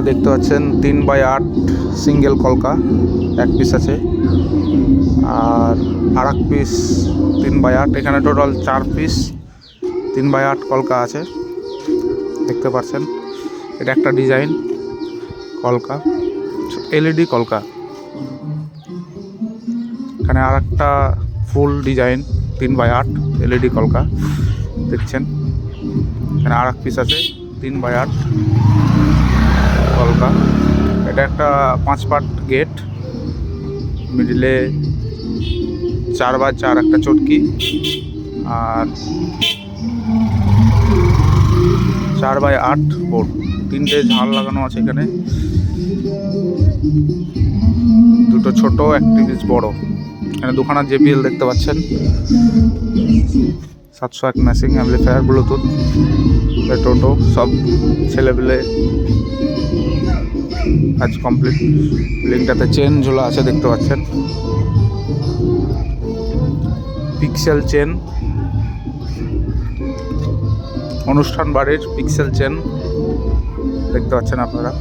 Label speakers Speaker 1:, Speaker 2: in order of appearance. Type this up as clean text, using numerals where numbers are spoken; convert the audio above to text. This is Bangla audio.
Speaker 1: দেখতে পাচ্ছেন 3x8 সিঙ্গেল কলকা এক পিস আছে, আর এক পিস 3x8। এখানে টোটাল 4 পিস 3x8 কলকা আছে দেখতে পাচ্ছেন। এটা একটা ডিজাইন কলকা, এলইডি কলকা। এখানে আর একটা ফুল ডিজাইন 3x8 এলইডি কলকা দেখছেন। এখানে আর এক পিস আছে 3x8 কলকা। এটা একটা 5 পার্ট গেট, মিডিলে 4x4 একটা চটকি, আর 4x8 বোর্ড। 3টে ঝাল লাগানো আছে এখানে, দুটো ছোট একটি পিস বড়। এখানে দুখানা জেবিএল দেখতে পাচ্ছেন, 701 ম্যাসিং অ্যাম্পলিফায়ার, ব্লুটুথ, টোটো সব ছেলেবেলে কাজ কমপ্লিট। লিঙ্কটাতে চেন ঝোলা আছে দেখতে পাচ্ছেন, পিক্সেল চেন, অনুষ্ঠান বাড়ির পিক্সেল চেন দেখতে পাচ্ছেন আপনারা।